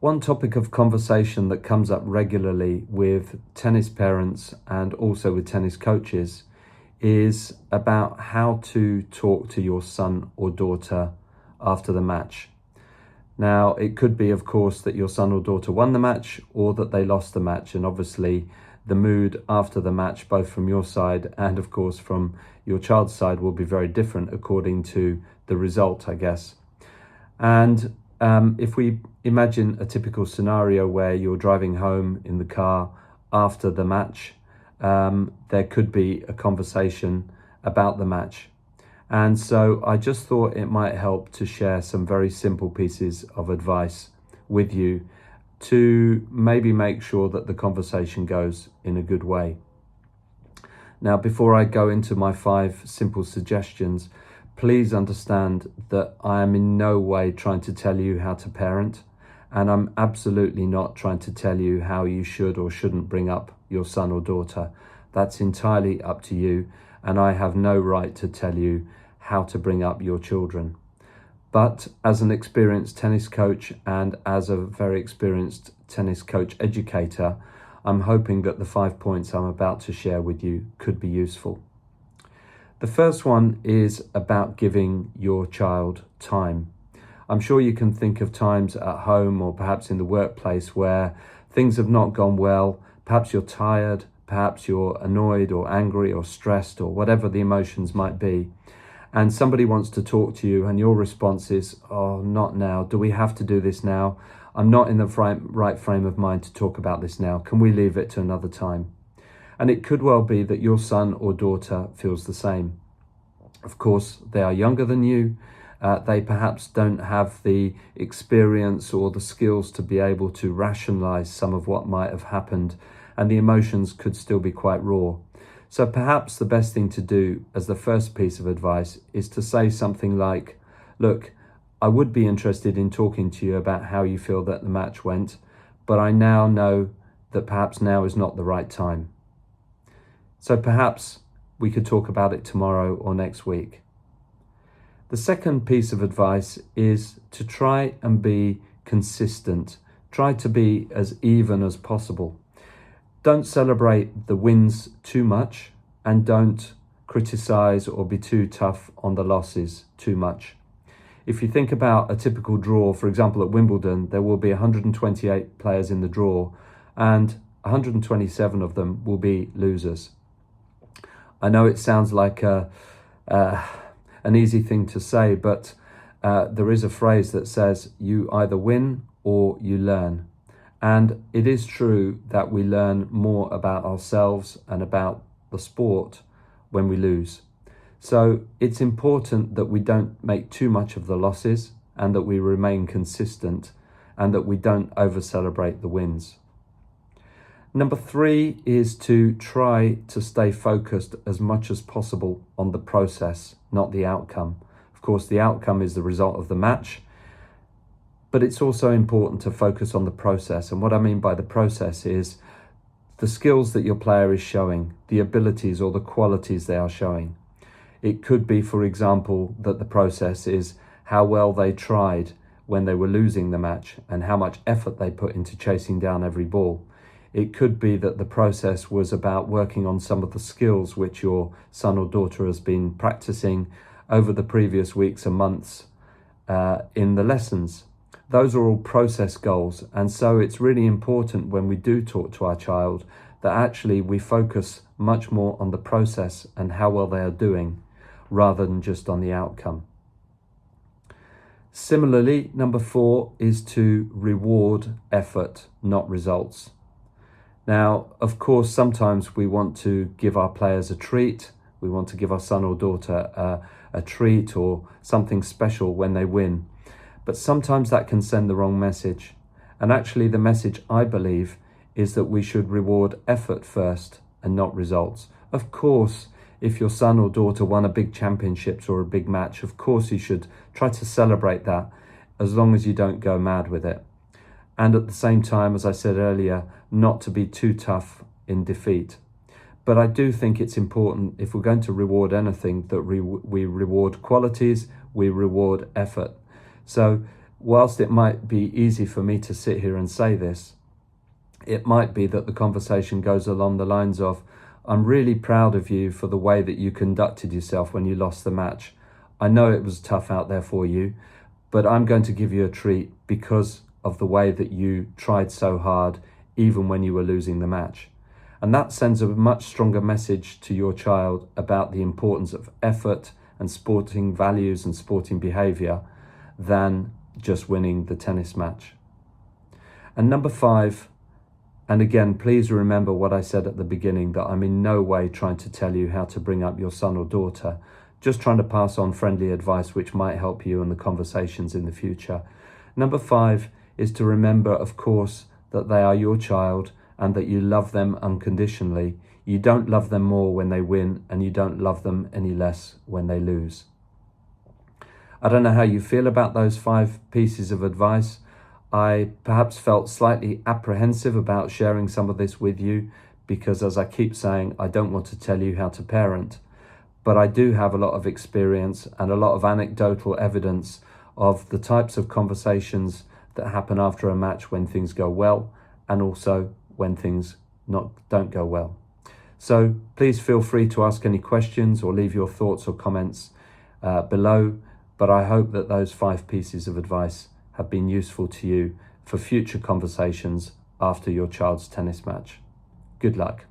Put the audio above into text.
One topic of conversation that comes up regularly with tennis parents and also with tennis coaches is about how to talk to your son or daughter after the match. Now, it could be, of course, that your son or daughter won the match or that they lost the match. And obviously, the mood after the match, both from your side and, of course, from your child's side, will be very different according to the result, I guess. And if we imagine a typical scenario where you're driving home in the car after the match, there could be a conversation about the match. And so I just thought it might help to share some very simple pieces of advice with you to maybe make sure that the conversation goes in a good way. Now, before I go into my 5 simple suggestions, please understand that I am in no way trying to tell you how to parent, and I'm absolutely not trying to tell you how you should or shouldn't bring up your son or daughter. That's entirely up to you, and I have no right to tell you how to bring up your children. But as an experienced tennis coach and as a very experienced tennis coach educator, I'm hoping that the 5 points I'm about to share with you could be useful. The first one is about giving your child time. I'm sure you can think of times at home or perhaps in the workplace where things have not gone well. Perhaps you're tired, perhaps you're annoyed or angry or stressed or whatever the emotions might be. And somebody wants to talk to you and your response is, "Oh, not now. Do we have to do this now? I'm not in the right frame of mind to talk about this now. Can we leave it to another time?" And it could well be that your son or daughter feels the same. Of course, they are younger than you. They perhaps don't have the experience or the skills to be able to rationalize some of what might have happened, and the emotions could still be quite raw. So perhaps the best thing to do as the first piece of advice is to say something like, "Look, I would be interested in talking to you about how you feel that the match went, but I now know that perhaps now is not the right time. So perhaps we could talk about it tomorrow or next week." The second piece of advice is to try and be consistent. Try to be as even as possible. Don't celebrate the wins too much and don't criticize or be too tough on the losses too much. If you think about a typical draw, for example, at Wimbledon, there will be 128 players in the draw and 127 of them will be losers. I know it sounds like an easy thing to say, but there is a phrase that says you either win or you learn. And it is true that we learn more about ourselves and about the sport when we lose. So it's important that we don't make too much of the losses and that we remain consistent and that we don't over-celebrate the wins. Number 3 is to try to stay focused as much as possible on the process, not the outcome. Of course, the outcome is the result of the match, but it's also important to focus on the process. And what I mean by the process is the skills that your player is showing, the abilities or the qualities they are showing. It could be, for example, that the process is how well they tried when they were losing the match and how much effort they put into chasing down every ball. It could be that the process was about working on some of the skills which your son or daughter has been practicing over the previous weeks and months in the lessons. Those are all process goals, and so it's really important when we do talk to our child that actually we focus much more on the process and how well they are doing rather than just on the outcome. Similarly, number 4 is to reward effort, not results. Now, of course, sometimes we want to give our players a treat. We want to give our son or daughter a treat or something special when they win. But sometimes that can send the wrong message. And actually the message, I believe, is that we should reward effort first and not results. Of course, if your son or daughter won a big championships or a big match, of course you should try to celebrate that as long as you don't go mad with it. And at the same time, as I said earlier, not to be too tough in defeat. But I do think it's important, if we're going to reward anything, that we reward qualities, we reward effort. So whilst it might be easy for me to sit here and say this, it might be that the conversation goes along the lines of, I'm really proud of you for the way that you conducted yourself when you lost the match. I know it was tough out there for you, but I'm going to give you a treat because of the way that you tried so hard, even when you were losing the match. And that sends a much stronger message to your child about the importance of effort and sporting values and sporting behaviour than just winning the tennis match. And number 5, and again, please remember what I said at the beginning, that I'm in no way trying to tell you how to bring up your son or daughter, just trying to pass on friendly advice which might help you in the conversations in the future. Number 5 is to remember, of course, that they are your child and that you love them unconditionally. You don't love them more when they win, and you don't love them any less when they lose. I don't know how you feel about those 5 pieces of advice. I perhaps felt slightly apprehensive about sharing some of this with you because, as I keep saying, I don't want to tell you how to parent. But I do have a lot of experience and a lot of anecdotal evidence of the types of conversations that happen after a match when things go well, and also when things don't go well. So please feel free to ask any questions or leave your thoughts or comments below. But I hope that those 5 pieces of advice have been useful to you for future conversations after your child's tennis match. Good luck.